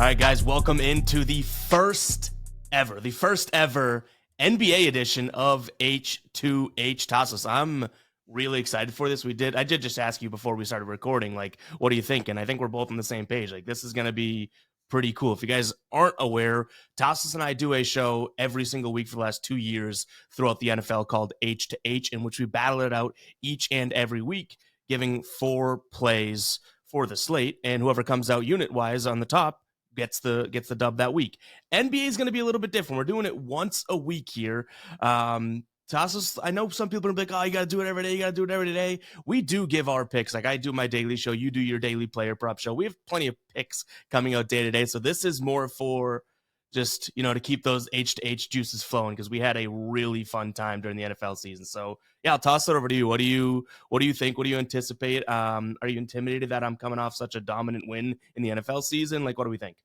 right, guys, welcome into the first ever NBA edition of H2H Tasos. I'm really excited for this. I did just ask you before we started recording, like, what do you think? And I think we're both on the same page. Like, this is going to be pretty cool. If you guys aren't aware, Tasos and I do a show every single week for the last 2 years throughout the NFL called H2H, in which we battle it out each and every week, giving 4 plays for the slate, and whoever comes out unit-wise on the top gets the dub that week. NBA is going to be a little bit different. We're doing it once a week here. Tasos, I know some people are like, oh, you got to do it every day. You got to do it every day. We do give our picks. Like, I do my daily show. You do your daily player prop show. We have plenty of picks coming out day to day. So this is more for just, to keep those H2H juices flowing, because we had a really fun time during the NFL season. So yeah, I'll toss it over to you. What do you think? What do you anticipate? Are you intimidated that I'm coming off such a dominant win in the NFL season? Like, what do we think?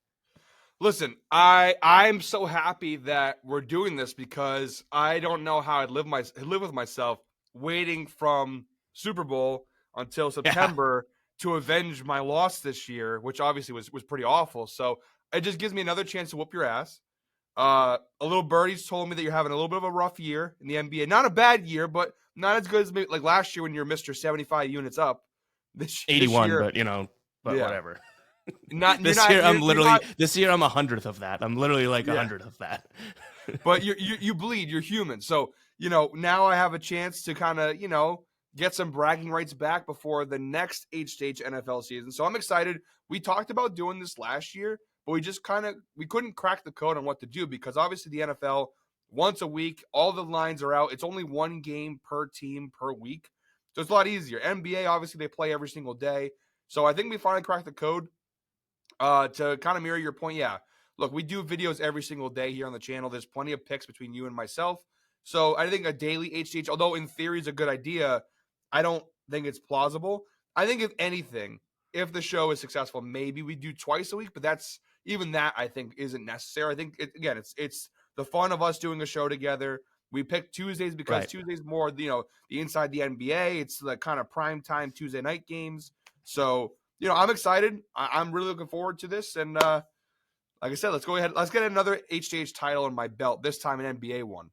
Listen, I'm so happy that we're doing this, because I don't know how I'd live with myself waiting from Super Bowl until September to avenge my loss this year, which obviously was pretty awful. So it just gives me another chance to whoop your ass. A little birdie's told me that you're having a little bit of a rough year in the NBA. Not a bad year, but not as good as like last year when you're Mr. 75 units up. 81, this year, but whatever. This year I'm 100th of that. I'm literally like 100th of that. But you bleed. You're human. So, now I have a chance to kind of, get some bragging rights back before the next H-Stage NFL season. So I'm excited. We talked about doing this last year, but we couldn't crack the code on what to do, because obviously the NFL, once a week, all the lines are out. It's only one game per team per week. So it's a lot easier. NBA, obviously, they play every single day. So I think we finally cracked the code. To kind of mirror your point, yeah. Look, we do videos every single day here on the channel. There's plenty of picks between you and myself. So I think a daily HDH, although in theory is a good idea, I don't think it's plausible. I think if anything, if the show is successful, maybe we do twice a week, but even that I think isn't necessary. I think it's the fun of us doing a show together. We picked Tuesdays because Tuesdays more, the inside the NBA. It's the kind of prime time Tuesday night games. So, I'm excited. I'm really looking forward to this. And like I said, let's go ahead. Let's get another HGH title in my belt, this time an NBA one.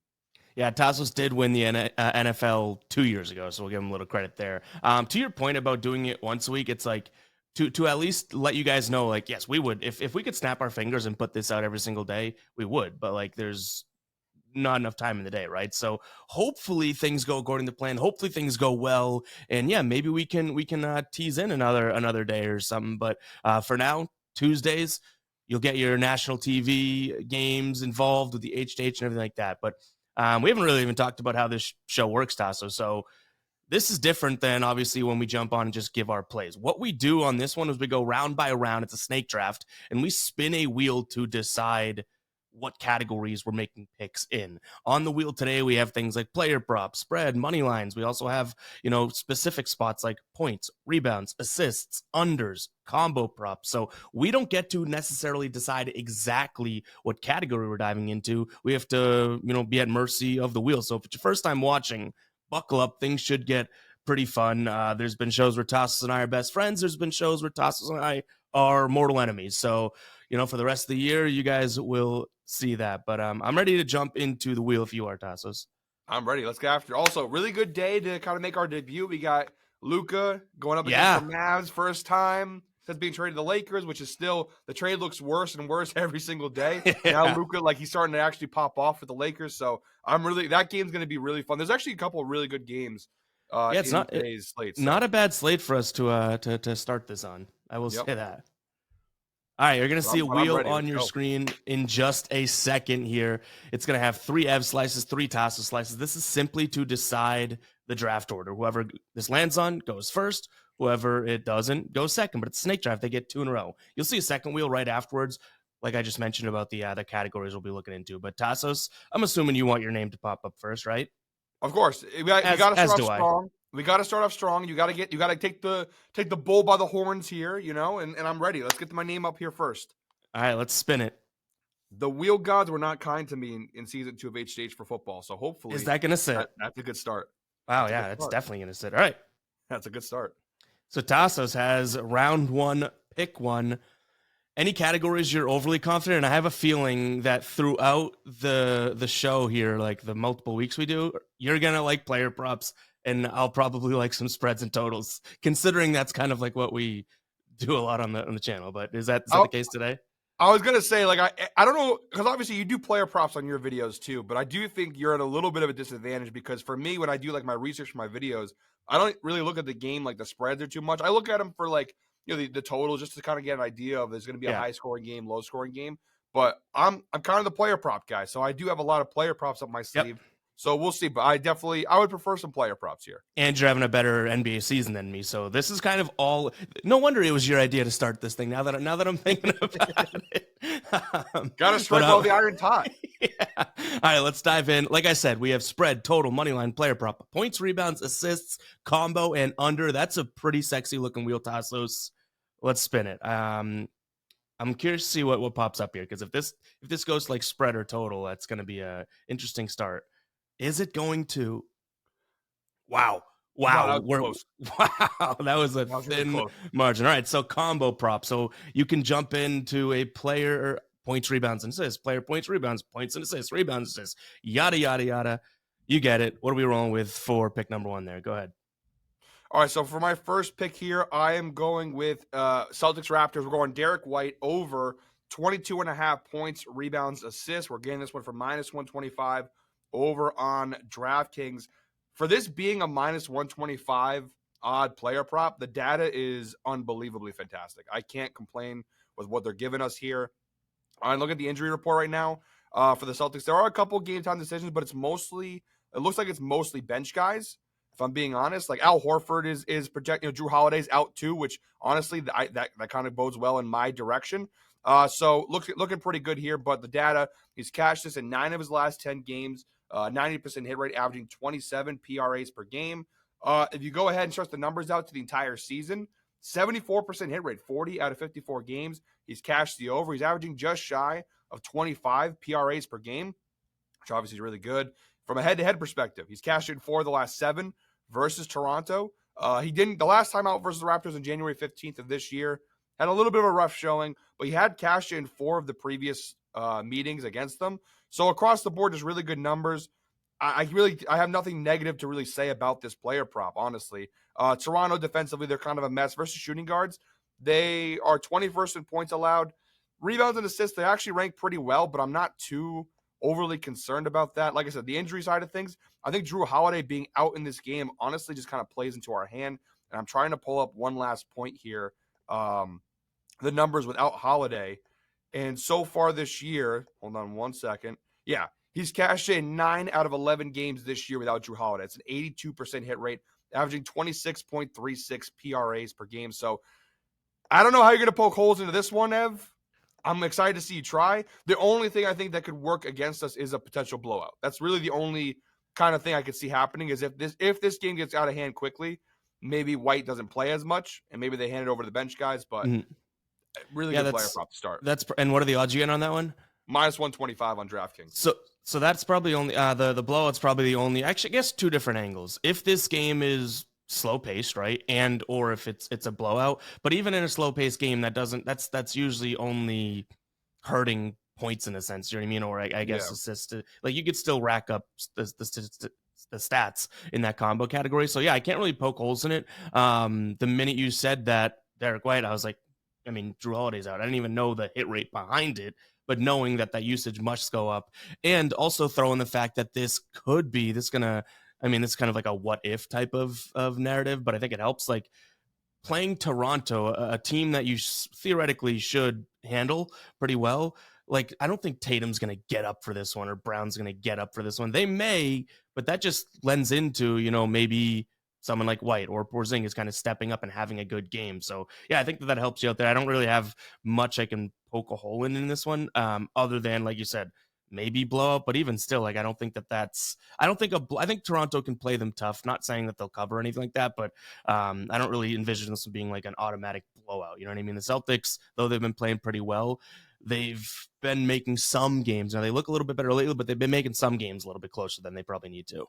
Yeah, Tasos did win the NFL 2 years ago, so we'll give him a little credit there. To your point about doing it once a week, it's like to at least let you guys know, like, yes, we would. If we could snap our fingers and put this out every single day, we would. But, like, there's not enough time in the day, right? So hopefully things go according to plan. Hopefully things go well, and yeah, maybe we can tease in another day or something. But for now, Tuesdays, you'll get your national TV games involved with the H and everything like that. But we haven't really even talked about how this show works, Tasso. So this is different than obviously when we jump on and just give our plays. What we do on this one is we go round by round. It's a snake draft, and we spin a wheel to decide what categories we're making picks in. On the wheel today, we have things like player props, spread, money lines. We also have, specific spots like points, rebounds, assists, unders, combo props. So we don't get to necessarily decide exactly what category we're diving into. We have to, be at mercy of the wheel. So if it's your first time watching, buckle up. Things should get pretty fun. There's been shows where Tasos and I are best friends. There's been shows where Tasos and I are mortal enemies. So, for the rest of the year, you guys will see that. But I'm ready to jump into the wheel if you are, Tasos. I'm ready. Let's get after it. Also, really good day to kind of make our debut. We got Luka going up against the Mavs first time since being traded to the Lakers, which is still, the trade looks worse and worse every single day. Now Luka, he's starting to actually pop off for the Lakers. So that game's going to be really fun. There's actually a couple of really good games. It's not today's slate. So. Not a bad slate for us to start this on. I will say that. All right, you're going to see a wheel on your screen in just a second here. It's going to have 3 Ev slices, 3 Tasso slices. This is simply to decide the draft order. Whoever this lands on goes first. Whoever it doesn't goes second. But it's snake draft. They get 2 in a row. You'll see a second wheel right afterwards, like I just mentioned about the categories we'll be looking into. But Tassos, I'm assuming you want your name to pop up first, right? Of course. We got to start off strong. We got to start off strong. You got to take the bull by the horns here, and I'm ready. Let's get my name up here first. All right, let's spin it. The wheel gods were not kind to me in season 2 of HDH for football, so hopefully is that going to sit? That's a good start. Wow, yeah, it's definitely going to sit. All right, that's a good start. So Tassos has round 1, pick 1, Any categories you're overly confident? And I have a feeling that throughout the show here, like the multiple weeks we do, you're gonna like player props, and I'll probably like some spreads and totals, considering that's kind of like what we do a lot on the channel. But is that the case today? I was gonna say, like, I don't know, because obviously you do player props on your videos too, but I do think you're at a little bit of a disadvantage because for me, when I do like my research for my videos, I don't really look at the game like the spreads are too much. I look at them for like the totals just to kind of get an idea of there's going to be a Yeah. high scoring game, low scoring game. But I'm kind of the player prop guy, so I do have a lot of player props up my Yep. sleeve. So we'll see, but I would prefer some player props here. And you're having a better NBA season than me, so this is kind of all. No wonder it was your idea to start this thing. Now that I'm thinking about it, Got to strike while the iron's hot. Yeah. All right, let's dive in. Like I said, we have spread, total, money line, player prop, points, rebounds, assists, combo, and under. That's a pretty sexy looking wheel, Tasos. Let's spin it. I'm curious to see what pops up here, because if this goes like spread or total, that's going to be a interesting start. Is it going to? Wow. Wow, Wow. that was close. Wow. That was a That was really thin close. margin. All right. So combo prop. So you can jump into a player points, rebounds, and assists, player points, rebounds, points and assists, rebounds, assists, yada, yada, yada. You get it. What are we rolling with for pick number one there? Go ahead. All right, so for my first pick here, I am going with Celtics Raptors. We're going Derek White over 22 and a half points, rebounds, assists. We're getting this one for minus 125 over on DraftKings. For this being a minus 125 odd player prop, the data is unbelievably fantastic. I can't complain with what they're giving us here. I look at the injury report right now for the Celtics. There are a couple game time decisions, but it looks like it's mostly bench guys. If I'm being honest, like Al Horford is projected, Drew Holiday's out too, which honestly that kind of bodes well in my direction. So looking pretty good here, but the data, he's cashed this in 9 of his last 10 games, 90% hit rate, averaging 27 PRAs per game. If you go ahead and stretch the numbers out to the entire season, 74% hit rate, 40 out of 54 games. He's cashed the over. He's averaging just shy of 25 PRAs per game, which obviously is really good. From a head-to-head perspective, he's cashed in 4 of the last 7 versus Toronto. He didn't the last time out versus the Raptors on January 15th of this year. Had a little bit of a rough showing, but he had cashed in 4 of the previous meetings against them. So across the board, just really good numbers. I have nothing negative to really say about this player prop, honestly. Toronto defensively, they're kind of a mess versus shooting guards. They are 21st in points allowed. Rebounds and assists, they actually rank pretty well, but I'm not too overly concerned about that. Like I said, the injury side of things, I think Drew Holiday being out in this game honestly just kind of plays into our hand. And I'm trying to pull up one last point here. The numbers without Holiday. And so far this year, hold on one second. Yeah, he's cashed in 9 out of 11 games this year without Drew Holiday. It's an 82% hit rate, averaging 26.36 PRAs per game. So I don't know how you're going to poke holes into this one, Ev. I'm excited to see you try. The only thing I think that could work against us is a potential blowout. That's really the only kind of thing I could see happening is if this game gets out of hand quickly, maybe White doesn't play as much and maybe they hand it over to the bench guys, but really good player prop to start. And what are the odds you get on that one? Minus 125 on DraftKings. So that's probably only the blowout's probably the only. Actually, I guess 2 different angles. If this game is slow paced, right, and or if it's a blowout, but even in a slow paced game, that's usually only hurting points in a sense. You know what I mean? Or I guess assists. Like you could still rack up the stats in that combo category. So yeah, I can't really poke holes in it. The minute you said that Derek White, I was like, I mean, Drew Holiday's out. I didn't even know the hit rate behind it. But knowing that usage must go up, and also throw in the fact that this kind of like a what if type of narrative, but I think it helps. Like playing Toronto, a team that you theoretically should handle pretty well. Like I don't think Tatum's going to get up for this one or Brown's going to get up for this one. They may, but that just lends into maybe someone like White or Porzingis kind of stepping up and having a good game. So yeah, I think that helps you out there. I don't really have much I can poke a hole in this one, other than like you said, maybe blow up. But even still, like I think Toronto can play them tough. Not saying that they'll cover or anything like that, but I don't really envision this being like an automatic blowout. You know what I mean? The Celtics, though they've been playing pretty well, they've been making some games. Now they look a little bit better lately, but they've been making some games a little bit closer than they probably need to.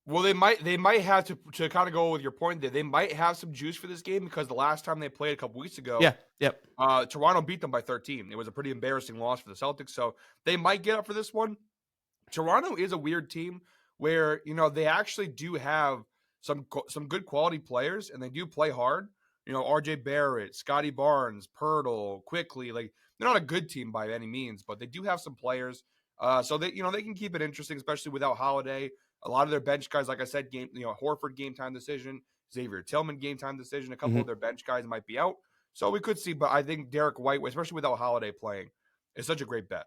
Well, they might have to kind of go with your point there. They might have some juice for this game because the last time they played a couple weeks ago, Yeah. Yep. Toronto beat them by 13. It was a pretty embarrassing loss for the Celtics, so they might get up for this one. Toronto is a weird team where they actually do have some good quality players and they do play hard. R.J. Barrett, Scotty Barnes, Pirtle, quickly. Like they're not a good team by any means, but they do have some players. So they can keep it interesting, especially without Holiday. A lot of their bench guys, like I said, Horford game time decision, Xavier Tillman game time decision. A couple Hmm. of their bench guys might be out, so we could see. But I think Derek White, especially without Holiday playing, is such a great bet.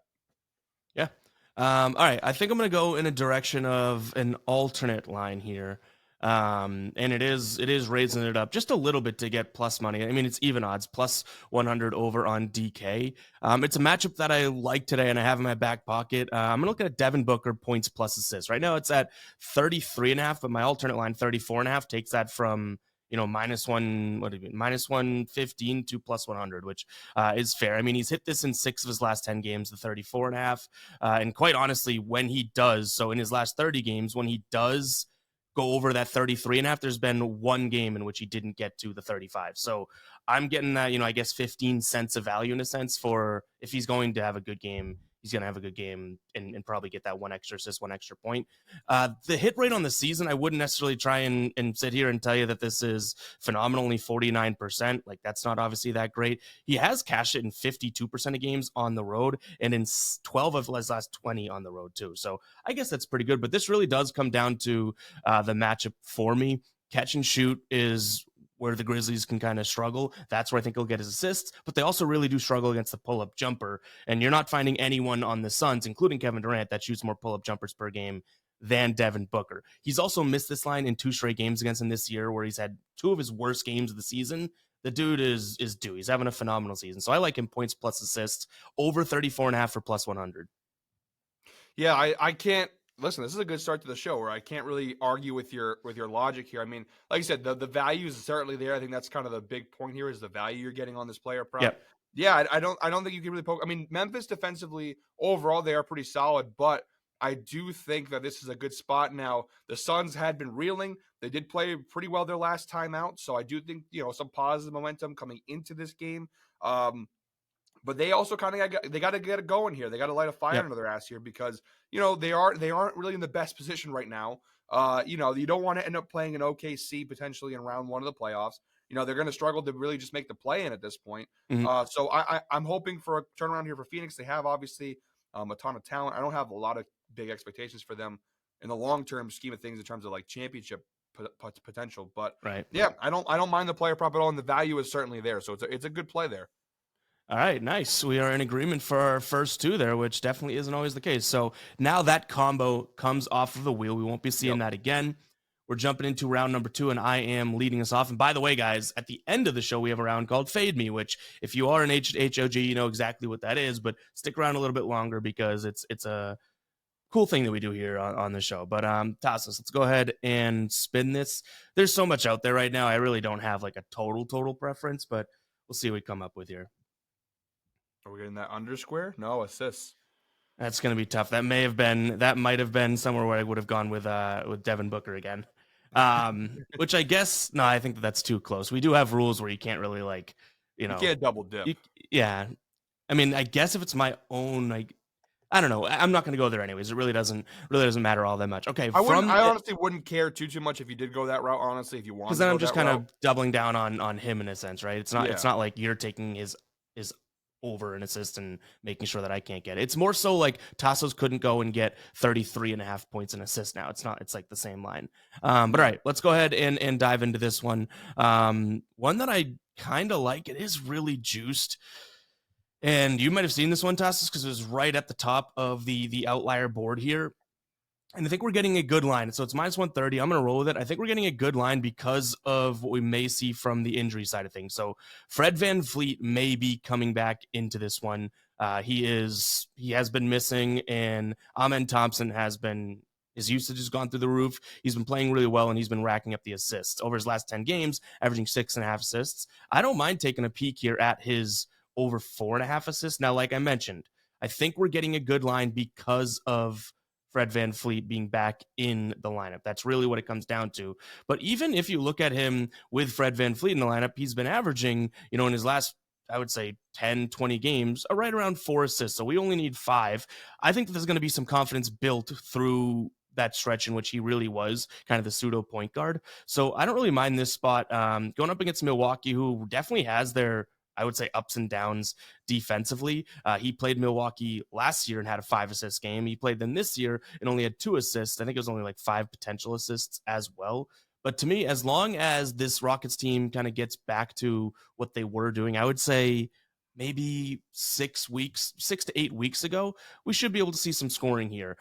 Yeah. All right. I think I'm going to go in a direction of an alternate line here. And it is raising it up just a little bit to get plus money. I mean, it's even odds, plus 100 over on DK. It's a matchup that I like today and I have in my back pocket. I'm going to look at Devin Booker points plus assists. Right now it's at 33.5, but my alternate line 34.5 takes that from minus one, what do you mean, minus 115 to plus 100, which is fair. I mean, he's hit this in 6 of his last 10 games, the 34.5. And quite honestly, when he does, so in his last 30 games, when he does go over that 33.5, there's been one game in which he didn't get to the 35. So I'm getting that, I guess 15 cents of value in a sense for if he's going to have a good game, he's going to have a good game and probably get that one extra assist, one extra point. The hit rate on the season, I wouldn't necessarily try and sit here and tell you that this is phenomenally 49%. Like that's not obviously that great. He has cashed it in 52% of games on the road and in 12 of his last 20 on the road too. So I guess that's pretty good. But this really does come down to the matchup for me. Catch and shoot is where the Grizzlies can kind of struggle. That's where I think he'll get his assists, but they also really do struggle against the pull-up jumper. And you're not finding anyone on the Suns, including Kevin Durant, that shoots more pull-up jumpers per game than Devin Booker. He's also missed this line in 2 straight games against him this year, where he's had 2 of his worst games of the season. The dude is due. He's having a phenomenal season. So I like him points plus assists over 34.5 for plus 100. Yeah, I can't listen. This is a good start to the show where I can't really argue with your logic here. I mean, like I said, the value is certainly there. I think that's kind of the big point here is the value you're getting on this player prop. Yep. Yeah, I don't think you can really poke. I mean, Memphis defensively overall they are pretty solid, but I do think that this is a good spot now. The Suns had been reeling. They did play pretty well their last time out, so I do think some positive momentum coming into this game. But they also kind of got to get it going here. They got to light a fire Yep. under their ass here because they aren't really in the best position right now. You don't want to end up playing an OKC potentially in round 1 of the playoffs. They're going to struggle to really just make the play in at this point. Mhm. So I'm hoping for a turnaround here for Phoenix. They have obviously a ton of talent. I don't have a lot of big expectations for them in the long term scheme of things in terms of like championship potential. But Right. yeah, I don't mind the player prop at all, and the value is certainly there. So it's a good play there. All right, nice. We are in agreement for our first 2 there, which definitely isn't always the case. So now that combo comes off of the wheel. We won't be seeing Yep. that again. We're jumping into round number 2, and I am leading us off. And by the way, guys, at the end of the show, we have a round called Fade Me, which if you are an HOG, you know exactly what that is. But stick around a little bit longer because it's a cool thing that we do here on the show. But Tasos, let's go ahead and spin this. There's so much out there right now. I really don't have like a total preference, but we'll see what we come up with here. Are we getting that under square? No, assists. That's going to be tough. That might have been somewhere where I would have gone with Devin Booker again. Which I guess, no, I think that's too close. We do have rules where you can't really like, you You know, can't double dip. yeah. I mean, I guess if it's my own, like, I don't know. I'm not going to go there anyways. It really doesn't matter all that much. Okay. I honestly wouldn't care too much if you did go that route, honestly, if you Because wanted to then go I'm just that kind route. of doubling down on him in a sense, right? It's Yeah. not like you're taking his over an assist and making sure that I can't get it. It's more so like Tasos couldn't go and get 33.5 points and assist now. It's like the same line. But all right, let's go ahead and dive into this one. One that I kind of like. It is really juiced. And you might have seen this one, Tasos, because it was right at the top of the outlier board here. And I think we're getting a good line. So it's minus 130. I'm going to roll with it. I think we're getting a good line because of what we may see from the injury side of things. So Fred VanVleet may be coming back into this one. He has been missing, and Amen Thompson his usage has gone through the roof. He's been playing really well, and he's been racking up the assists over his last 10 games, averaging 6.5 assists. I don't mind taking a peek here at his over 4.5 assists. Now, like I mentioned, I think we're getting a good line because of Fred Van Fleet being back in the lineup. That's really what it comes down to. But even if you look at him with Fred Van Fleet in the lineup, he's been averaging, in his last, I would say 10, 20 games, right around 4 assists. So we only need 5. I think that there's going to be some confidence built through that stretch in which he really was kind of the pseudo point guard. So I don't really mind this spot. Going up against Milwaukee, who definitely has their, I would say, ups and downs defensively. He played Milwaukee last year and had a 5 assist game. He played them this year and only had 2 assists. I think it was only like 5 potential assists as well. But to me, as long as this Rockets team kind of gets back to what they were doing, I would say maybe 6 to 8 weeks ago, we should be able to see some scoring here.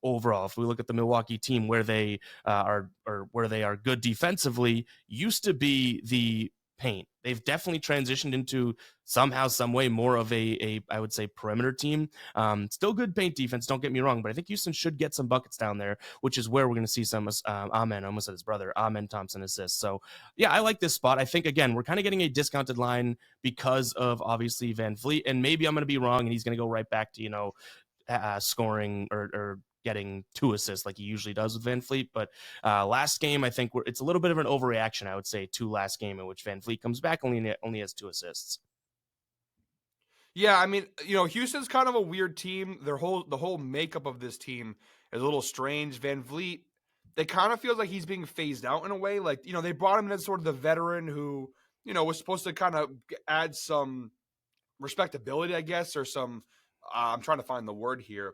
Overall, if we look at the Milwaukee team, where they where they are good defensively, used to be the paint. They've definitely transitioned into somehow, some way, more of a I would say perimeter team. Still good paint defense, don't get me wrong, but I think Houston should get some buckets down there, which is where we're going to see some Amen, I almost said his brother, Amen Thompson assists. So yeah, I like this spot. I think again we're kind of getting a discounted line because of obviously Van Fleet, and maybe I'm going to be wrong, and he's going to go right back to scoring or getting 2 assists like he usually does with Van Fleet. But last game, I think it's a little bit of an overreaction, I would say, to last game in which Van Fleet comes back only has 2 assists. Yeah, I mean, Houston's kind of a weird team. The whole makeup of this team is a little strange. Van Vliet, it kind of feels like he's being phased out in a way. Like, they brought him in as sort of the veteran who, was supposed to kind of add some respectability, I guess, or some I'm trying to find the word here,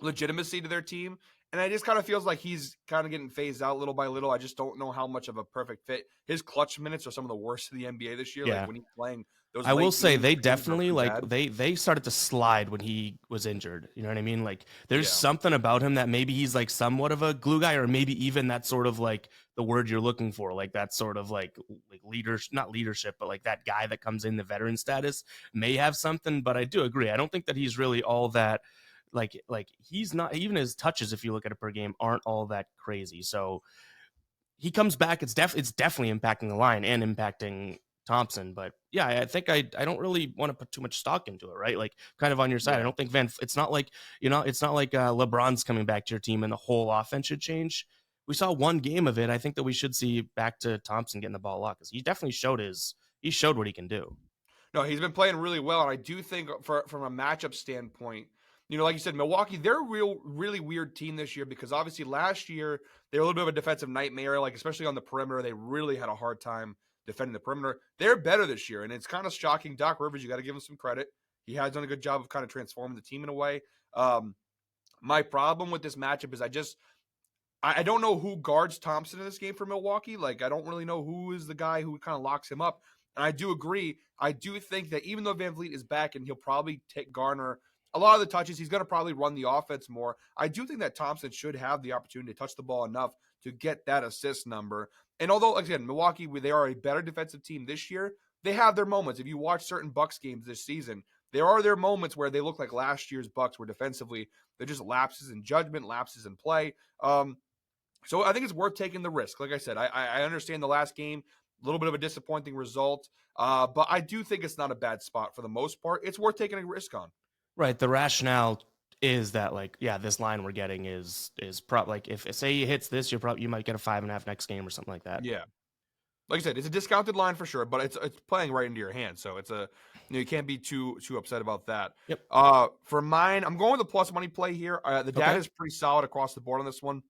legitimacy to their team. And it just kind of feels like he's kind of getting phased out little by little. I just don't know how much of a perfect fit. His clutch minutes are some of the worst in the NBA this year. Yeah. Like when he's playing those I will late say games, they the games are definitely pretty like bad. they started to slide when he was injured. You know what I mean? Like there's Yeah. something about him that maybe he's like somewhat of a glue guy, or maybe even that sort of like the word you're looking for, like that sort of like leaders, not leadership, but like that guy that comes in the veteran status may have something. But I do agree. I don't think that he's really all that like he's not, even his touches, if you look at it per game, aren't all that crazy. So he comes back, it's definitely impacting the line and impacting Thompson. But yeah, I think I don't really want to put too much stock into it, right? Like kind of on your side. I Yeah. don't think it's not like, LeBron's coming back to your team and the whole offense should change. We saw one game of it. I think that we should see back to Thompson getting the ball a lot, because he definitely showed what he can do. No, he's been playing really well, and I do think from a matchup standpoint, like you said, Milwaukee, they're a really weird team this year because obviously last year they were a little bit of a defensive nightmare, like especially on the perimeter. They really had a hard time defending the perimeter. They're better this year, and it's kind of shocking. Doc Rivers, you got to give him some credit. He has done a good job of kind of transforming the team in a way. My problem with this matchup is I don't know who guards Thompson in this game for Milwaukee. Like, I don't really know who is the guy who kind of locks him up. And I do agree. I do think that even though Van Vliet is back and he'll probably take Garner a lot of the touches, he's going to probably run the offense more. I do think that Thompson should have the opportunity to touch the ball enough to get that assist number. And although, again, Milwaukee, they are a better defensive team this year, they have their moments. If you watch certain Bucks games this season, there are their moments where they look like last year's Bucks, where defensively they're just lapses in judgment, lapses in play. So I think it's worth taking the risk. Like I said, I understand the last game, a little bit of a disappointing result, but I do think it's not a bad spot for the most part. It's worth taking a risk on. Right. The rationale is that, like, yeah, this line we're getting is probably like, if say he hits this, you might get a 5.5 next game or something like that. Yeah. Like I said, it's a discounted line for sure, but it's playing right into your hand. So it's you can't be too upset about that. Yep. For mine, I'm going with the plus money play here. The data is pretty solid across the board on this one.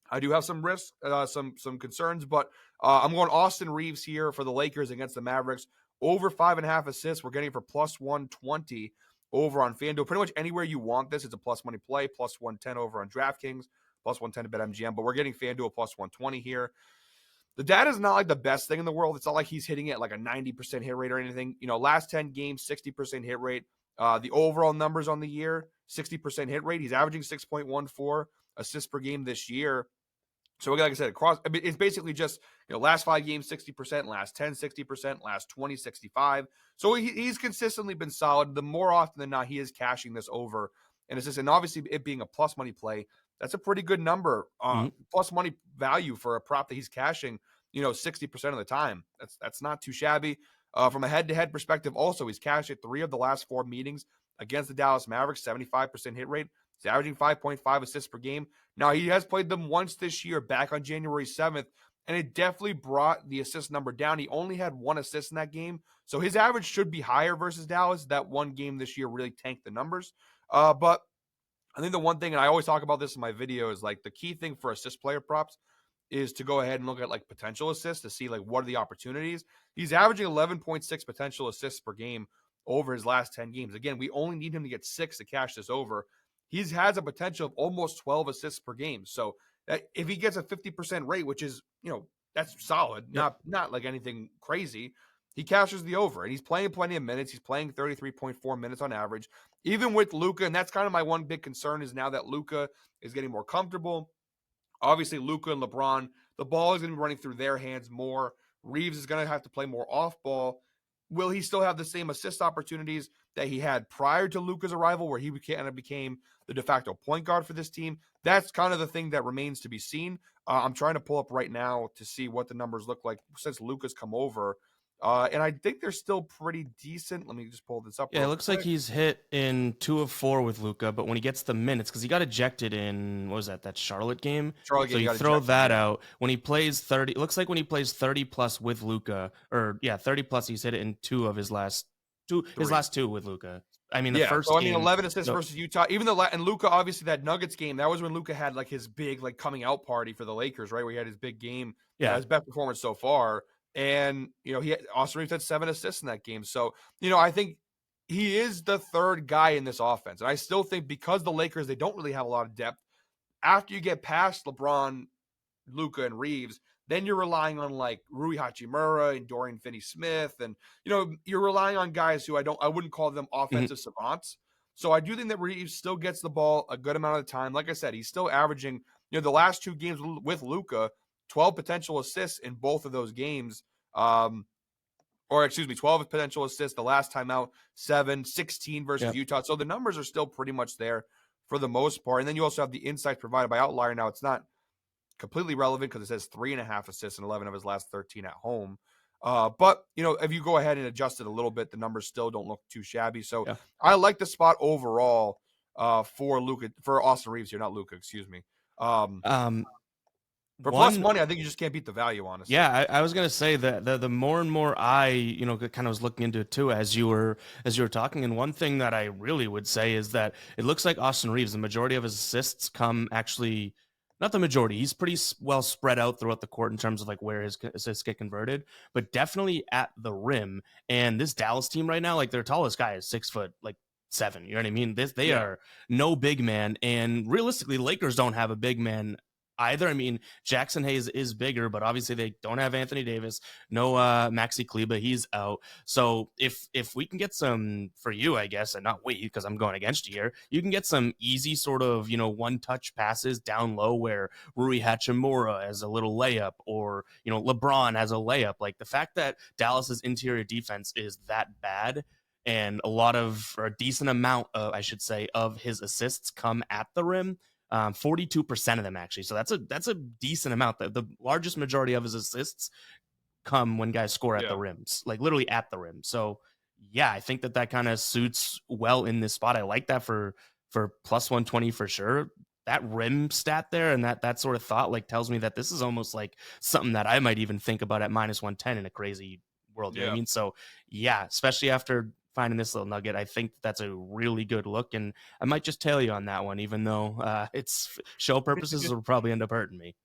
I do have some risks, some concerns, but I'm going Austin Reeves here for the Lakers against the Mavericks. Over 5.5 assists. We're getting it for plus 120 over on FanDuel. Pretty much anywhere you want this, it's a plus money play. Plus 110 over on DraftKings. Plus 110 to BetMGM. But we're getting FanDuel plus 120 here. The data is not like the best thing in the world. It's not like he's hitting it like a 90% hit rate or anything. Last 10 games, 60% hit rate. The overall numbers on the year, 60% hit rate. He's averaging 6.14 assists per game this year. So like I said, it's basically just, last 5 games, 60%, last 10, 60%, last 20, 65. So he's consistently been solid. The more often than not, he is cashing this over. And obviously it being a plus money play, that's a pretty good number. Plus money value for a prop that he's cashing, 60% of the time. That's not too shabby. From a head-to-head perspective, also, he's cashed at 3 of the last 4 meetings against the Dallas Mavericks, 75% hit rate. He's averaging 5.5 assists per game. Now, he has played them once this year back on January 7th, and it definitely brought the assist number down. He only had 1 assist in that game, so his average should be higher versus Dallas. That one game this year really tanked the numbers. But I think the one thing, and I always talk about this in my video, is like the key thing for assist player props is to go ahead and look at like potential assists to see like what are the opportunities. He's averaging 11.6 potential assists per game over his last 10 games. Again, we only need him to get 6 to cash this over. He's has a potential of almost 12 assists per game. So if he gets a 50% rate, which is, that's solid, Yep. not like anything crazy, he cashes the over, and he's playing plenty of minutes. He's playing 33.4 minutes on average, even with Luka. And that's kind of my one big concern is now that Luka is getting more comfortable. Obviously, Luka and LeBron, the ball is going to be running through their hands more. Reeves is going to have to play more off ball. Will he still have the same assist opportunities that he had prior to Luka's arrival, where he kind of became the de facto point guard for this team? That's kind of the thing that remains to be seen. I'm trying to pull up right now to see what the numbers look like since Luka's come over. And I think they're still pretty decent. Let me just pull this up. Yeah, it looks like he's hit in 2 of 4 with Luka, but when he gets the minutes, because he got ejected in, what was that Charlotte game? Charlotte So game, you got throw ejected, that yeah. out. When he plays 30, it looks like when he plays 30 plus with Luka, 30 plus, he's hit it in 2 of his last two with Luka. I mean, the Yeah, first so I mean, game, 11 assists versus Utah. Even and Luka, obviously, that Nuggets game, that was when Luka had like his big like coming out party for the Lakers, right? Where he had his big game, yeah, his best performance so far. And Austin Reeves had 7 assists in that game. So I think he is the third guy in this offense, and I still think because the Lakers, they don't really have a lot of depth. After you get past LeBron, Luka, and Reeves, then you're relying on like Rui Hachimura and Dorian Finney-Smith, and you're relying on guys who I wouldn't call them mhm, offensive savants. So I do think that Reeves still gets the ball a good amount of the time. Like I said, he's still averaging the last 2 games with Luka, 12 potential assists in both of those games. Or excuse me, 12 potential assists the last time out, 7, 16 versus yeah. Utah. So the numbers are still pretty much there for the most part. And then you also have the insights provided by Outlier. Now it's not completely relevant because it says 3.5 assists and 11 of his last 13 at home. But if you go ahead and adjust it a little bit, the numbers still don't look too shabby. So Yeah. I like the spot overall for Austin Reeves here, not Luka, excuse me. Um, For plus one money, I think you just can't beat the value, honestly. Yeah, I was gonna say that the more and more I kind of was looking into it too as you were talking, and one thing that I really would say is that it looks like Austin Reeves, the majority of his assists come actually, not the majority, he's pretty well spread out throughout the court in terms of like where his assists get converted, but definitely at the rim. And this Dallas team right now, like their tallest guy is 6 foot like 7. You know what I mean? They are no big man, and realistically, Lakers don't have a big man either. I mean, Jackson Hayes is bigger, but obviously they don't have Anthony Davis, no Maxi Kleba, he's out. So if we can get some for you, I guess, and not we, because I'm going against you here, you can get some easy sort of one touch passes down low where Rui Hachimura has a little layup, or LeBron has a layup. Like the fact that Dallas's interior defense is that bad, and or a decent amount of, I should say, of his assists come at the rim. 42% of them actually. So that's a decent amount. The largest majority of his assists come when guys score at the rims, like literally at the rim. So yeah, I think that kind of suits well in this spot. I like that for plus 120 for sure. That rim stat there and that sort of thought like tells me that this is almost like something that I might even think about at minus 110 in a crazy world. You know what I mean? So yeah, especially after finding this little nugget, I think that's a really good look, and I might just tail you on that one, even though it's show purposes will probably end up hurting me.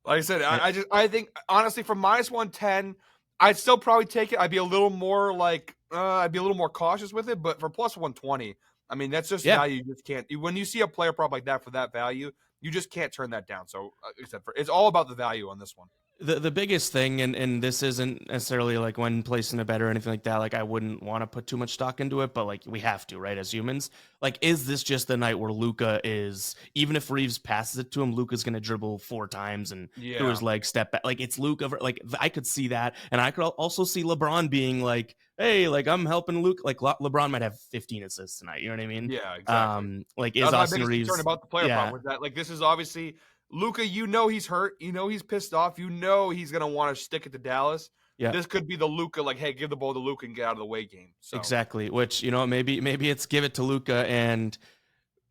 Like I said, And, I think honestly for minus 110, I'd still probably take it. I'd be a little more cautious with it, but for plus 120, I mean that's just yeah, value. You just can't. When you see a player prop like that for that value, you just can't turn that down. So, except for it's all about the value on this one. the biggest thing, and this isn't necessarily like when placing a bet or anything like that, like I wouldn't want to put too much stock into it, but like we have to, right, as humans. Like, is this just the night where Luka is, even if Reeves passes it to him, Luka's gonna dribble 4 times and through his leg step back? Like it's Luka, like I could see that, and I could also see LeBron being like, hey, like I'm helping Luke. Like LeBron might have 15 assists tonight, you know what I mean? Yeah, exactly. Like That is was my Austin biggest concern Reeves, about the player prop yeah, was that like this is obviously Luka. He's hurt. He's pissed off. He's gonna want to stick it to Dallas. yeah, This could be the Luka like, hey, give the ball to Luka and get out of the way game. So exactly. Which maybe it's give it to Luka, and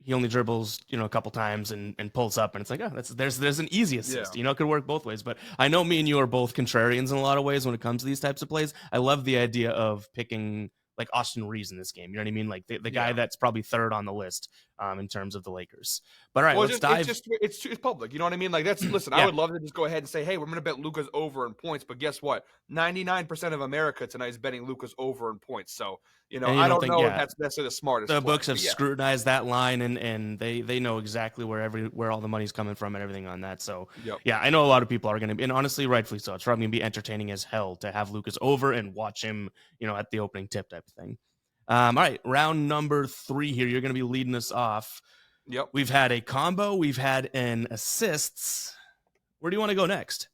he only dribbles, a couple times and pulls up, and it's like, oh, there's an easy Yeah. assist. It could work both ways. But I know me and you are both contrarians in a lot of ways when it comes to these types of plays. I love the idea of picking like Austin Reeves in this game. You know what I mean? Like the guy Yeah. that's probably third on the list in terms of the Lakers. But all right, Well, let's dive. it's public. You know what I mean? Like that's listen. I Yeah, would love to just go ahead and say, hey, we're going to bet Luca's over in points. But guess what? 99% of America tonight is betting Luca's over in points. So and you I don't don't think, know if yeah, that's necessarily the smartest the play. books have But yeah, scrutinized that line and they know exactly where all the money's coming from and everything on that. So yep. yeah, I know a lot of people are going to be, and honestly, rightfully so. It's probably going to be entertaining as hell to have Lucas over and watch him, at the opening tip type of thing. All right, round number 3 here. You're going to be leading us off. Yep. We've had a combo. We've had an assists. Where do you want to go next?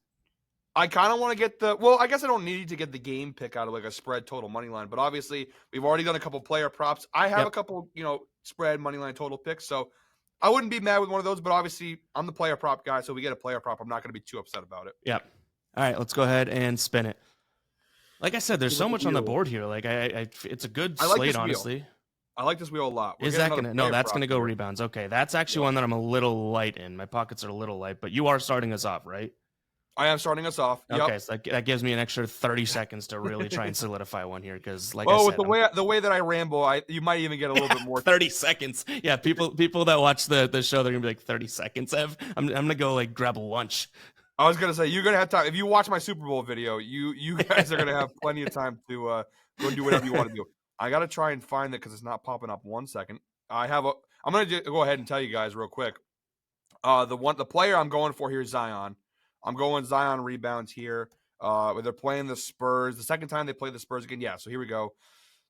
I kind of want to get well, I guess I don't need to get the game pick out of like a spread total money line, but obviously we've already done a couple player props. I have a Yep. couple, spread money line total picks. So I wouldn't be mad with one of those, but obviously I'm the player prop guy. So if we get a player prop, I'm not going to be too upset about it. Yep. All right, let's go ahead and spin it. Like I said, there's Give so it the much on the wheel. board here. Like it's a good I like slate, this wheel. honestly. I like this wheel a lot. Is that gonna? No, that's gonna go here. rebounds. Okay, that's actually one that I'm a little light in. My pockets are a little light, but you are starting us off, right? I am starting us off. Okay, Yep. so that gives me an extra 30 seconds to really try and solidify one here, because like I Well, said, with the way that I ramble, you might even get a little bit more. 30 seconds. Yeah, people that watch the show, they're gonna be like 30 seconds. I'm gonna go like grab a lunch. I was gonna say you're gonna have time. If you watch my Super Bowl video, you guys are gonna have plenty of time to go do whatever you want to do. I gotta try and find it because it's not popping up. 1 second. I'm gonna go ahead and tell you guys real quick. The player I'm going for here is Zion. I'm going Zion rebounds here. They're playing the Spurs. The second time they play the Spurs again. Yeah. So here we go.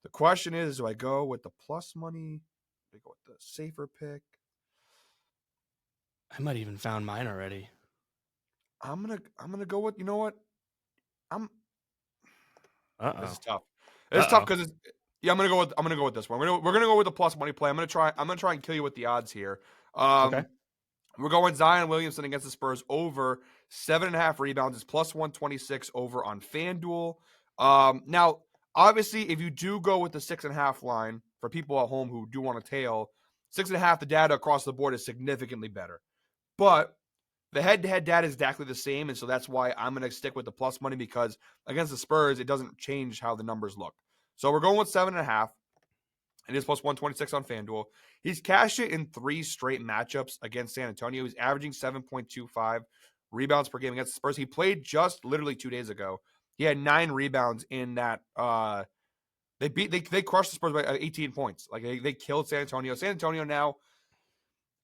The question is, do I go with the plus money? Do I go with the safer pick? I might even found mine already. I'm gonna go with, you know what? This is tough. It's tough because I'm gonna go with this one. We're gonna go with the plus money play. I'm gonna try and kill you with the odds here. Okay. We're going Zion Williamson against the Spurs over 7.5 rebounds. It's plus 126 over on FanDuel. Now, obviously, if you do go with the 6.5 line for people at home who do want to tail, 6.5, the data across the board is significantly better. But the head-to-head data is exactly the same, and so that's why I'm going to stick with the plus money, because against the Spurs, it doesn't change how the numbers look. So we're going with 7.5. It is plus 126 on FanDuel. He's cashed it in 3 straight matchups against San Antonio. He's averaging 7.25 rebounds per game against the Spurs. He played just literally 2 days ago. He had 9 rebounds in that. They crushed the Spurs by 18 points. Like they killed San Antonio. San Antonio now,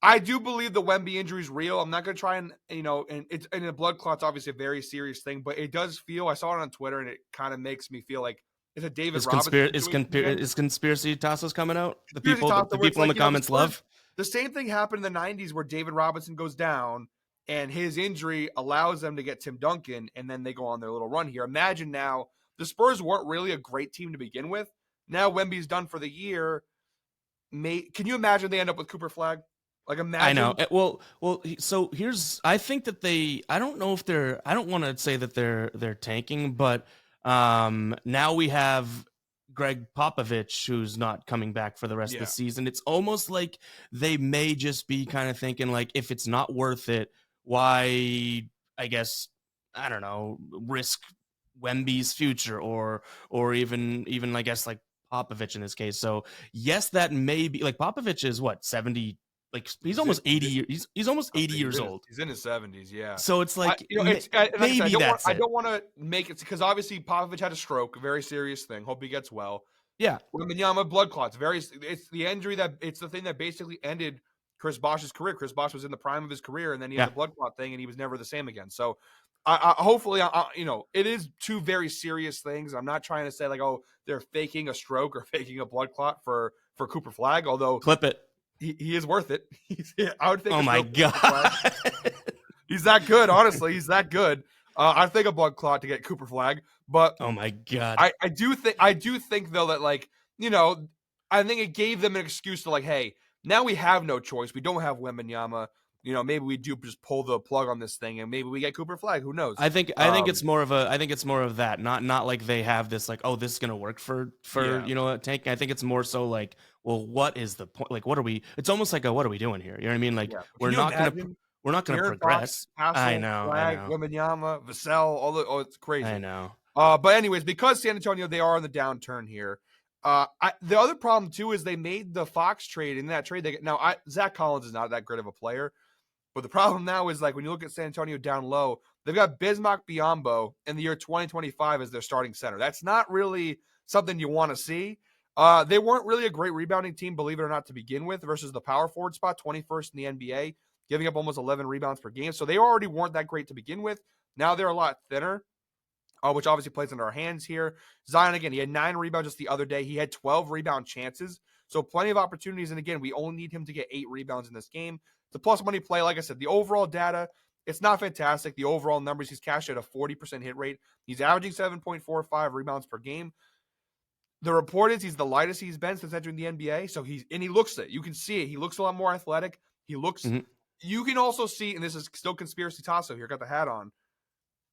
I do believe the Wemby injury is real. I'm not going to try and, and the blood clot's obviously a very serious thing, but it does feel, I saw it on Twitter, and it kind of makes me feel like it's a David Robinson. Is conspiracy Tasos coming out? The people in the comments love. The same thing happened in the 90s where David Robinson goes down and his injury allows them to get Tim Duncan, and then they go on their little run here. Imagine now, the Spurs weren't really a great team to begin with. Now Wemby's done for the year. Can you imagine they end up with Cooper Flag? Like, imagine. I know. Well. So I think that I don't know if I don't want to say that they're tanking, but now we have Greg Popovich, who's not coming back for the rest of the season. It's almost like they may just be kind of thinking, like, if it's not worth it, why, I guess, I don't know, risk Wemby's future or even I guess like Popovich in this case. So yes, that may be, like, Popovich is what, 70. Like, he's almost 80. He's almost 80 years old. He's in his 70s, yeah. So it's like, maybe that's it. I don't want to make it, because obviously Popovich had a stroke, a very serious thing. Hope he gets well. Yeah. Wembanyama, blood clots. It's the injury it's the thing that basically ended Chris Bosh's career. Chris Bosh was in the prime of his career, and then he had the blood clot thing, and he was never the same again. So hopefully, it is 2 very serious things. I'm not trying to say like, oh, they're faking a stroke or faking a blood clot for Cooper Flag, although clip it. He is worth it. I would think. Oh my god, he's that good. Honestly, he's that good. I think a blood clot to get Cooper Flag, but oh my god, I do think though that, like, I think it gave them an excuse to, like, hey, now we have no choice. We don't have Wembanyama. Maybe we do just pull the plug on this thing, and maybe we get Cooper Flag. Who knows? I think it's more of that. Not like they have this, like, oh, this is gonna work for tanking. I think it's more so like, well, what is the point? Like, what are we? It's almost like a what are we doing here? You know what I mean? Like, Yeah. Can you imagine we're not gonna De'Aaron Fox, progress. I Tassel, know, I Bragg, know, Wembanyama, Vassell, it's I crazy. know. But anyways, because San Antonio, they are on the downturn here. The other problem too is they made the Fox trade. In that trade, Zach Collins is not that great of a player. But the problem now is like when you look at San Antonio down low, they've got Bismack Biyombo in the year 2025 as their starting center. That's not really something you want to see. They weren't really a great rebounding team, believe it or not, to begin with, versus the power forward spot, 21st in the NBA, giving up almost 11 rebounds per game. So they already weren't that great to begin with. Now they're a lot thinner, which obviously plays into our hands here. Zion, again, he had 9 rebounds just the other day. He had 12 rebound chances. So plenty of opportunities. And again, we only need him to get 8 rebounds in this game. It's a plus money play. Like I said, the overall data, it's not fantastic. The overall numbers, he's cashed at a 40% hit rate. He's averaging 7.45 rebounds per game. The report is he's the lightest he's been since entering the NBA. So he looks it. You can see it. He looks a lot more athletic. Mhm. You can also see, and this is still conspiracy Tasso here, got the hat on.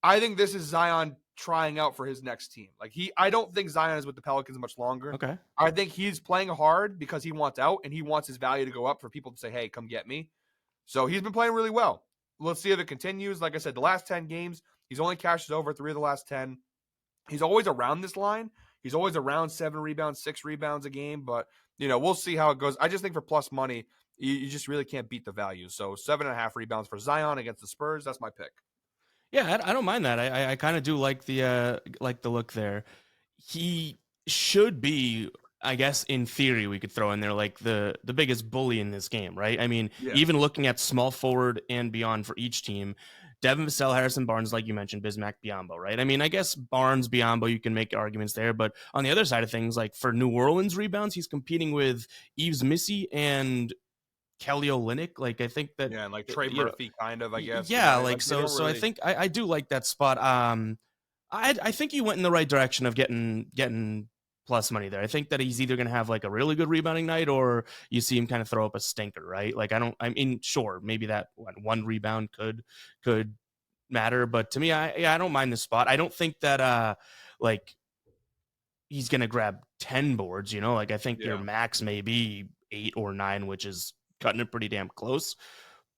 I think this is Zion trying out for his next team. I don't think Zion is with the Pelicans much longer. Okay. I think he's playing hard because he wants out and he wants his value to go up for people to say, hey, come get me. So he's been playing really well. Let's see if it continues. Like I said, the last 10 games, he's only cashed over 3 of the last 10. He's always around this line. He's always around 7 rebounds, 6 rebounds a game. But, we'll see how it goes. I just think for plus money, you just really can't beat the value. So 7.5 rebounds for Zion against the Spurs. That's my pick. Yeah, I don't mind that. I kind of do like the look there. He should be, I guess, in theory, we could throw in there like the biggest bully in this game, right? I mean, Yeah. even looking at small forward and beyond for each team, Devin Vassell, Harrison Barnes, like you mentioned, Bismack Biyombo, right? I mean, I guess Barnes, Biyombo, you can make arguments there, but on the other side of things, like for New Orleans rebounds, he's competing with Yves Missy and Kelly Olynyk. Like I think that Yeah, and like Trey Murphy, kind of, I guess. yeah, Like like they don't so I really. think I do like that spot. I think you went in the right direction of getting plus money there. I think that he's either going to have like a really good rebounding night or you see him kind of throw up a stinker, right? Like I mean, sure, maybe that one rebound could matter, but to me, I don't mind this spot. I don't think that like he's going to grab 10 boards, like I think your Yeah. max may be 8 or 9, which is cutting it pretty damn close,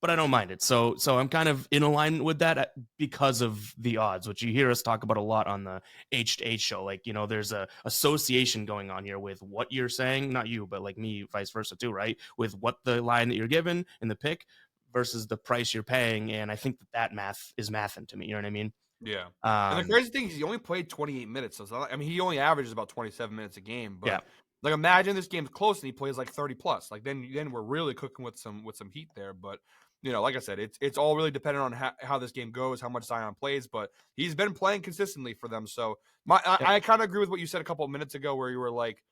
but I don't mind it. So I'm kind of in alignment with that because of the odds, which you hear us talk about a lot on the H to H show. Like, there's a association going on here with what you're saying, not you, but like me, vice versa too, right? With what the line that you're given in the pick versus the price you're paying. And I think that math is mathing to me. You know what I mean? Yeah. And the Um, crazy thing is he only played 28 minutes. So it's not, I mean, he only averages about 27 minutes a game. yeah. But like imagine this game's close and he plays like 30 plus. Like then we're really cooking with some heat there. But like I said, it's all really dependent on how this game goes, how much Zion plays. But he's been playing consistently for them. So Yep. I kind of agree with what you said a couple of minutes ago, where you were like,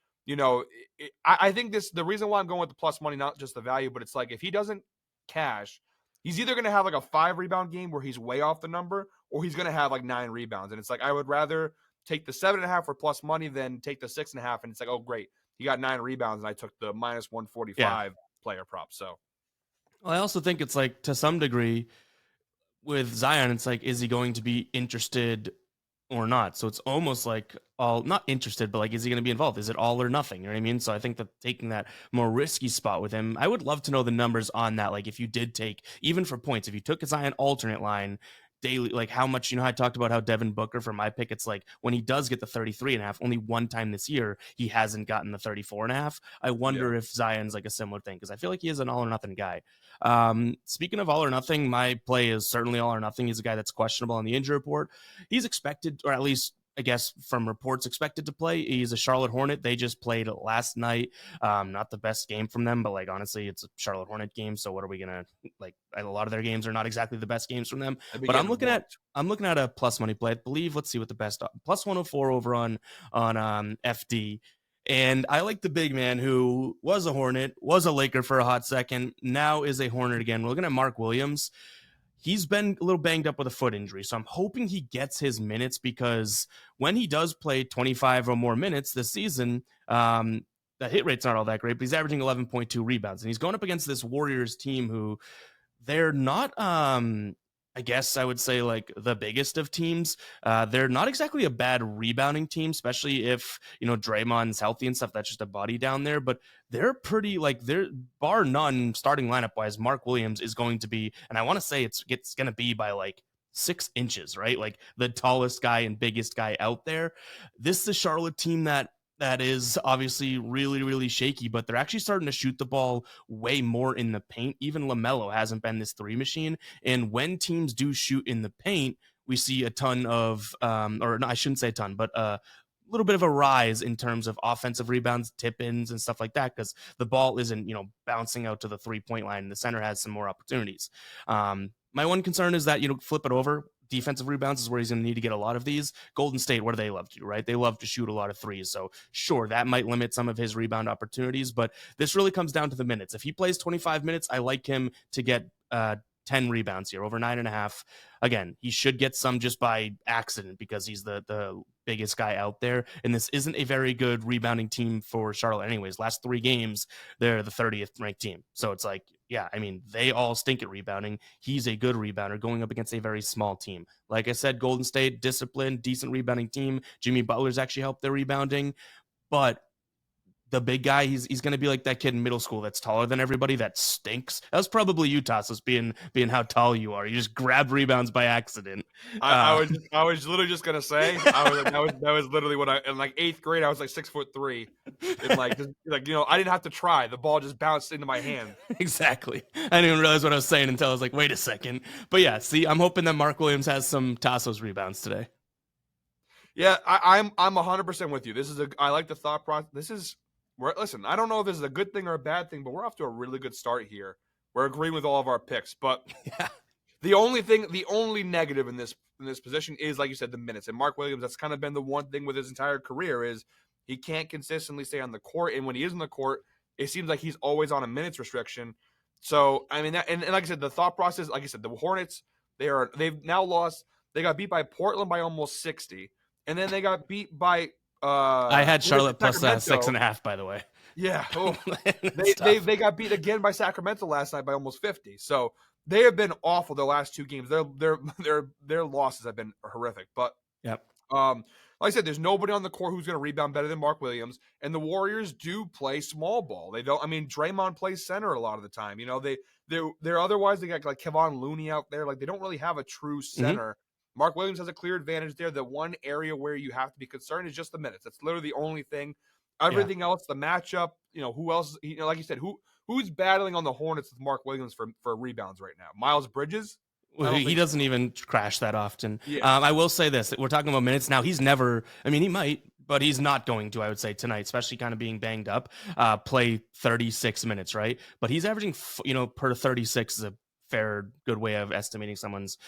I think the reason why I'm going with the plus money, not just the value, but it's like if he doesn't cash, he's either going to have like a 5 rebound game where he's way off the number, or he's going to have like 9 rebounds. And it's like, I would rather take the 7.5 for plus money than take the 6.5. And it's like, oh, great. He got 9 rebounds. And I took the minus Yeah. 145 player prop. So, Well, I also think it's like to some degree with Zion, it's like, is he going to be interested or not? So it's almost like all not interested, but like, is he going to be involved? Is it all or nothing? You know what I mean? So I think that taking that more risky spot with him, I would love to know the numbers on that. Like, if you did take, even for points, if you took a Zion alternate line daily, like how much, I talked about how Devin Booker for my pick, it's like when he does get the 33.5, only one time this year, he hasn't gotten the 34.5. I yeah. wonder if Zion's like a similar thing because I feel like he is an all or nothing guy. Speaking of all or nothing, my play is certainly all or nothing. He's a guy that's questionable on the injury report. He's expected, or at least I guess from reports, expected to play. He's a Charlotte Hornet. They just played last night. Not the best game from them, but like honestly, it's a Charlotte Hornet game. So what are we gonna like? A lot of their games are not exactly the best games from them. I'd be But getting whooped. I'm looking at a plus money play. I believe. Let's see what the best plus 104 over on FD. And I like the big man who was a Hornet, was a Laker for a hot second, now is a Hornet again. We're looking at Mark Williams. He's been a little banged up with a foot injury, so I'm hoping he gets his minutes because when he does play 25 or more minutes this season, the hit rate's not all that great, but he's averaging 11.2 rebounds, and he's going up against this Warriors team who they're not. I guess I would say like the biggest of teams. They're not exactly a bad rebounding team, especially if Draymond's healthy and stuff. That's just a body down there, but they're pretty like they're bar none starting lineup wise. Mark Williams is going to be, and I want to say it's going to be by like 6 inches, right? Like the tallest guy and biggest guy out there. This is a Charlotte team that is obviously really, really shaky, but they're actually starting to shoot the ball way more in the paint. Even LaMelo hasn't been this three machine. And when teams do shoot in the paint, we see a ton of, or no, I shouldn't say a ton, but a little bit of a rise in terms of offensive rebounds, tip-ins, and stuff like that, because the ball isn't, bouncing out to the three-point line. And the center has some more opportunities. My one concern is that, flip it over. Defensive rebounds is where he's going to need to get a lot of these. Golden State, what do they love to do, right? They love to shoot a lot of threes. So sure, that might limit some of his rebound opportunities, but this really comes down to the minutes. If he plays 25 minutes, I like him to get 10 rebounds here, over 9.5. Again, he should get some just by accident because he's the biggest guy out there. And this isn't a very good rebounding team for Charlotte anyways. Last 3 games, they're the 30th ranked team. So it's like, yeah, I mean, they all stink at rebounding. He's a good rebounder going up against a very small team. Like I said, Golden State, disciplined, decent rebounding team. Jimmy Butler's actually helped their rebounding. But the big guy, he's going to be like that kid in middle school that's taller than everybody that stinks. That was probably you, Tasos, being how tall you are. You just grab rebounds by accident. I was literally just gonna say that was literally what I in like 8th grade I was like 6'3", and like I didn't have to try. The ball just bounced into my hand. Exactly. I didn't even realize what I was saying until I was like, wait a second. But yeah, see, I'm hoping that Mark Williams has some Tasos rebounds today. Yeah, I'm 100% with you. I like the thought process. Listen, I don't know if this is a good thing or a bad thing, but we're off to a really good start here. We're agreeing with all of our picks, but yeah. The only negative in this position is, like you said, the minutes. And Mark Williams, that's kind of been the one thing with his entire career is he can't consistently stay on the court. And when he is on the court, it seems like he's always on a minutes restriction. So I mean, and like I said, the thought process, like I said, the Hornets, they've now lost. They got beat by Portland by almost 60, and then they got beat by. I had Charlotte plus 6.5, by the way. Yeah, they got beat again by Sacramento last night by almost 50. So they have been awful the last 2 games. Their losses have been horrific. But yep. Like I said, there's nobody on the court who's going to rebound better than Mark Williams, and the Warriors do play small ball. They don't. I mean, Draymond plays center a lot of the time. They're otherwise they got like Kevon Looney out there. Like they don't really have a true center. Mark Williams has a clear advantage there. The one area where you have to be concerned is just the minutes. That's literally the only thing. Everything else, the matchup, who else? Like you said, who's battling on the Hornets with Mark Williams for rebounds right now? Miles Bridges? Well, he doesn't even crash that often. Yeah. I will say this. We're talking about minutes now. He's never, I mean, he might, but he's not going to, I would say, tonight, especially kind of being banged up, play 36 minutes, right? But he's averaging, per 36 is a fair, good way of estimating someone's,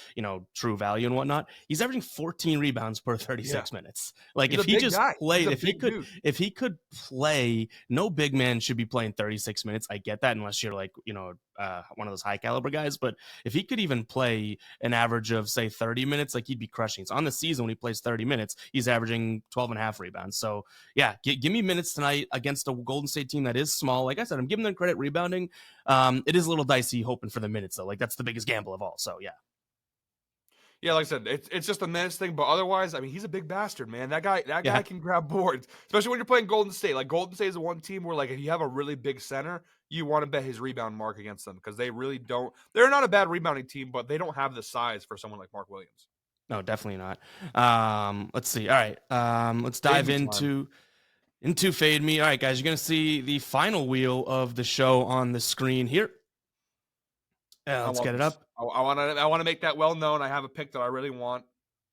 true value and whatnot. He's averaging 14 rebounds per 36 minutes. Like he's if he just played, if he could play, no big man should be playing 36 minutes. I get that unless you're like, one of those high caliber guys. But if he could even play an average of say 30 minutes, like he'd be crushing. So on the season, when he plays 30 minutes, he's averaging 12.5 rebounds. So yeah, give me minutes tonight against a Golden State team that is small. Like I said, I'm giving them credit rebounding. It is a little dicey hoping for the minutes though. Like that's the biggest gamble of all. So yeah. Yeah, like I said, it's just a minutes thing, but otherwise, I mean, he's a big bastard, man. That guy can grab boards, especially when you're playing Golden State. Like Golden State is the one team where, like, if you have a really big center, you want to bet his rebound mark against them because they really don't. They're not a bad rebounding team, but they don't have the size for someone like Mark Williams. No, definitely not. Let's see. All right, let's dive into Fade Me. All right, guys, you're gonna see the final wheel of the show on the screen here. Let's get it up. I want to make that well known. I have a pick that I really want,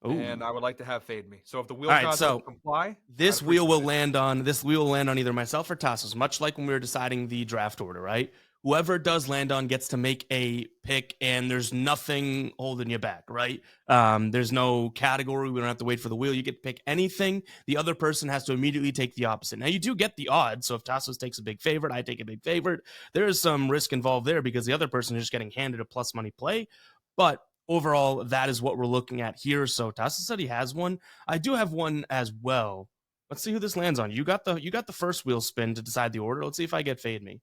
and I would like to have Fade Me. So if the wheel gods comply, this wheel will land on either myself or Tasos, much like when we were deciding the draft order, right? Whoever it does land on gets to make a pick, and there's nothing holding you back, right? There's no category. We don't have to wait for the wheel. You get to pick anything. The other person has to immediately take the opposite. Now, you do get the odds. So if Tasos takes a big favorite, I take a big favorite. There is some risk involved there because the other person is just getting handed a plus money play. But overall, that is what we're looking at here. So Tasos said he has one. I do have one as well. Let's see who this lands on. You got the first wheel spin to decide the order. Let's see if I get Fade Me.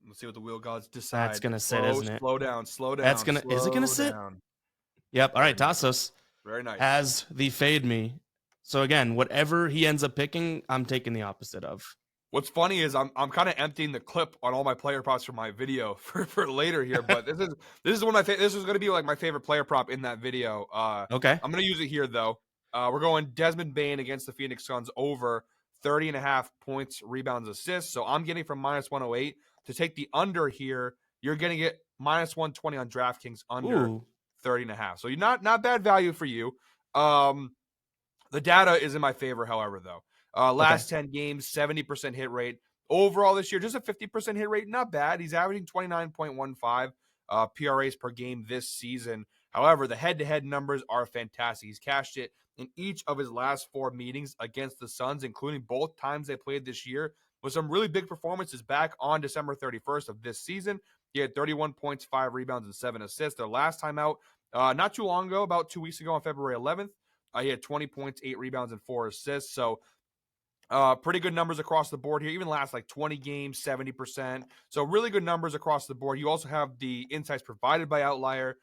Let's see what the wheel gods decide. That's gonna sit, isn't it? Slow down. Is it gonna sit? Yep. All Very right, nice. Tasos Very nice. has the fade me. So again, whatever he ends up picking, I'm taking the opposite of. What's funny is I'm kind of emptying the clip on all my player props for my video for later here, but this is one of my this is going to be like my favorite player prop in that video. Okay. I'm going to use it here though. We're going Desmond Bain against the Phoenix Suns over 30.5 points, rebounds, assists. So I'm getting from minus 108 to take the under here. You're going to get minus 120 on DraftKings under Ooh. 30.5. So you're not bad value for you. Um, the data is in my favor, however, though. Okay. Last 10 games, 70% hit rate. Overall this year, just a 50% hit rate. Not bad. He's averaging 29.15 PRAs per game this season. However, the head-to-head numbers are fantastic. He's cashed it in each of his last 4 meetings against the Suns, including both times they played this year, with some really big performances back on December 31st of this season. He had 31 points, 5 rebounds, and 7 assists. Their last time out, not too long ago, about 2 weeks ago on February 11th, he had 20 points, 8 rebounds, and 4 assists. So pretty good numbers across the board here. Even last like 20 games, 70%. So really good numbers across the board. You also have the insights provided by Outlier.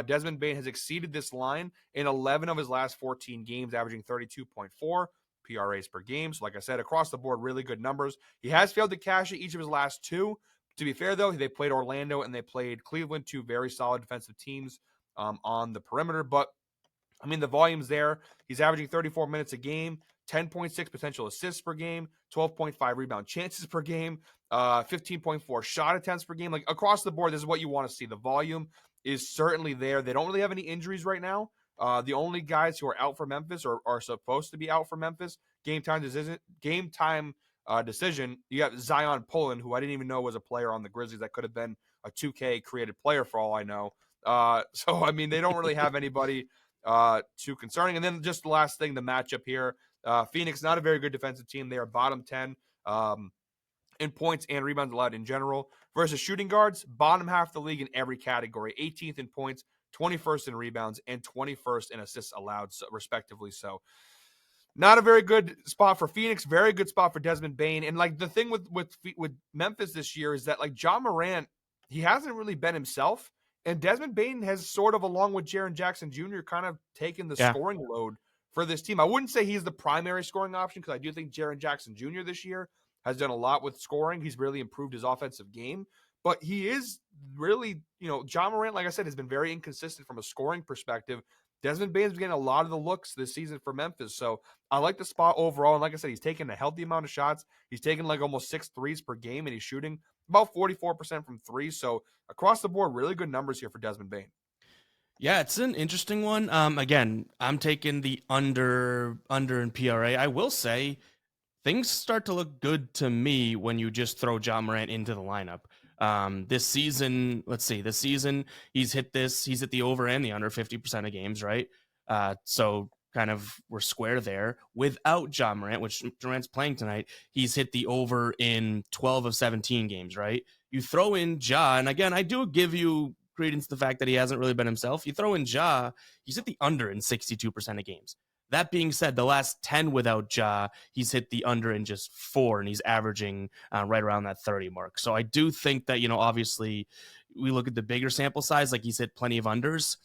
Desmond Bain has exceeded this line in 11 of his last 14 games, averaging 32.4 PRAs per game. So like I said, across the board, really good numbers. He has failed to cash it each of his last 2. To be fair, though, they played Orlando and they played Cleveland, 2 very solid defensive teams on the perimeter. But I mean, the volume's there. He's averaging 34 minutes a game, 10.6 potential assists per game, 12.5 rebound chances per game, 15.4 shot attempts per game. Like across the board, this is what you want to see. The volume is certainly there. They don't really have any injuries right now. The only guys who are out for Memphis or are supposed to be out for Memphis, game time decision. You got Zion Pullen, who I didn't even know was a player on the Grizzlies. That could have been a 2K created player for all I know. So I mean, they don't really have anybody too concerning. And then just the last thing, the matchup here. Phoenix, not a very good defensive team. They are bottom 10 in points and rebounds allowed in general. Versus shooting guards, bottom half of the league in every category. 18th in points, 21st in rebounds, and 21st in assists allowed, respectively. So not a very good spot for Phoenix. Very good spot for Desmond Bain. And like the thing with Memphis this year is that like Ja Morant, he hasn't really been himself. And Desmond Bain has sort of, along with Jaren Jackson Jr., kind of taken the Yeah. scoring load for this team. I wouldn't say he's the primary scoring option because I do think Jaren Jackson Jr. this year has done a lot with scoring. He's really improved his offensive game. But he is really, Ja Morant, like I said, has been very inconsistent from a scoring perspective. Desmond Bain's been getting a lot of the looks this season for Memphis. So I like the spot overall. And like I said, he's taking a healthy amount of shots. He's taking like almost 6 threes per game, and he's shooting about 44% from 3. So across the board, really good numbers here for Desmond Bain. Yeah, it's an interesting one. Again, I'm taking the under in PRA. I will say things start to look good to me when you just throw John Morant into the lineup. This season, let's see, this season he's hit the over and the under 50% of games, right? So kind of we're square there. Without John Morant, which Durant's playing tonight, he's hit the over in 12 of 17 games, right? You throw in Ja, and again, I do give you credence to the fact that he hasn't really been himself. You throw in Ja, he's hit the under in 62% of games. That being said, the last 10 without Ja, he's hit the under in just 4, and he's averaging right around that 30 mark. So I do think that, obviously we look at the bigger sample size, like he's hit plenty of unders.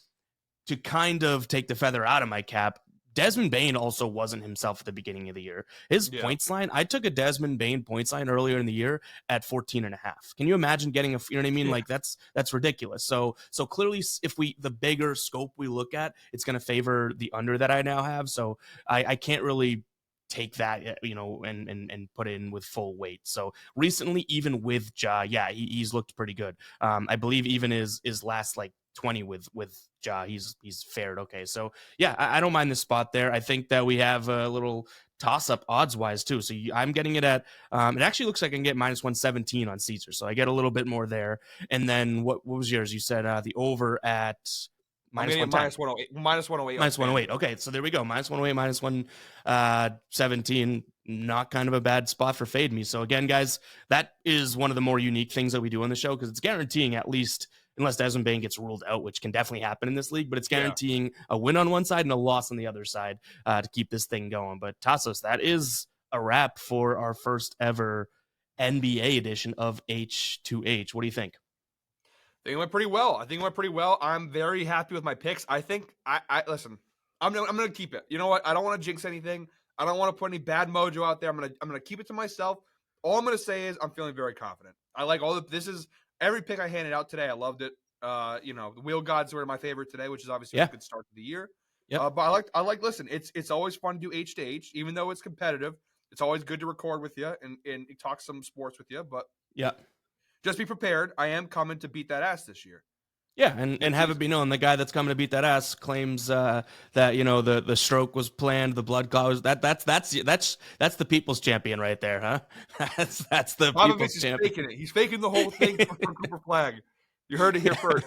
To kind of take the feather out of my cap, Desmond Bain also wasn't himself at the beginning of the year. His points line, I took a Desmond Bain points line earlier in the year at 14 and a half. Can you imagine getting you know what I mean? Yeah. Like that's ridiculous. So clearly if the bigger scope we look at, it's going to favor the under that I now have. So I can't really take that, and put it in with full weight. So recently, even with Ja, yeah, he's looked pretty good. I believe even his last like 20 with Ja, he's fared okay. So yeah, I don't mind the spot there. I think that we have a little toss up odds wise too. So I'm getting it at it actually looks like I can get minus 117 on Caesar. So I get a little bit more there. And then what was yours? You said the over at I'm minus getting 110. minus 108. Minus 108. Minus 108. Okay, so there we go. Minus 108, minus 117. Not kind of a bad spot for fade me. So again, guys, that is one of the more unique things that we do on the show because it's guaranteeing at least, unless Desmond Bain gets ruled out, which can definitely happen in this league, but it's guaranteeing a win on one side and a loss on the other side to keep this thing going. But Tasos, that is a wrap for our first ever NBA edition of H2H. What do you think? think it went pretty well. I think it went pretty well. I'm very happy with my picks. I think I listen. I'm gonna keep it. You know what? I don't want to jinx anything. I don't want to put any bad mojo out there. I'm gonna keep it to myself. All I'm gonna say is I'm feeling very confident. I like all of this is every pick I handed out today. I loved it. The wheel gods were my favorite today, which is obviously a Yeah. good start to the year. Yep. But I like. Listen, it's always fun to do H to H, even though it's competitive. It's always good to record with you and talk some sports with you. But Yeah. just be prepared. I am coming to beat that ass this year. Yeah, and Next have it season. be known, the guy that's coming to beat that ass claims that the stroke was planned, the blood clot was that's the people's champion right there, huh? That's the Popovich people's is champion. faking it. He's faking the whole thing for Cooper Flag. You heard it here first.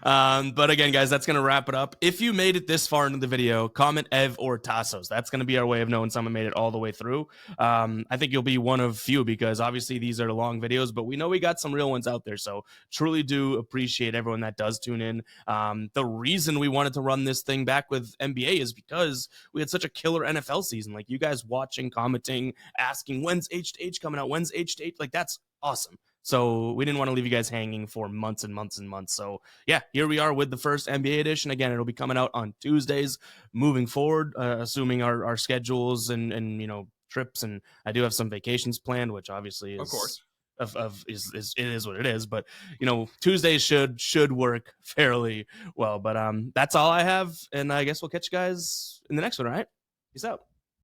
But again, guys, that's gonna wrap it up. If you made it this far into the video, comment Ev or Tasos. That's gonna be our way of knowing someone made it all the way through. I think you'll be one of few because obviously these are long videos, but we know we got some real ones out there. So truly do appreciate everyone that does tune in. The reason we wanted to run this thing back with NBA is because we had such a killer NFL season. Like you guys watching, commenting, asking when's H to H coming out, when's H to H, like that's awesome. So we didn't want to leave you guys hanging for months and months and months. So yeah, here we are with the first NBA edition. Again, it'll be coming out on Tuesdays moving forward, assuming our schedules and trips. And I do have some vacations planned, which obviously Of is course. is it is what it is. But Tuesdays should work fairly well. But that's all I have, and I guess we'll catch you guys in the next one. All right, peace out.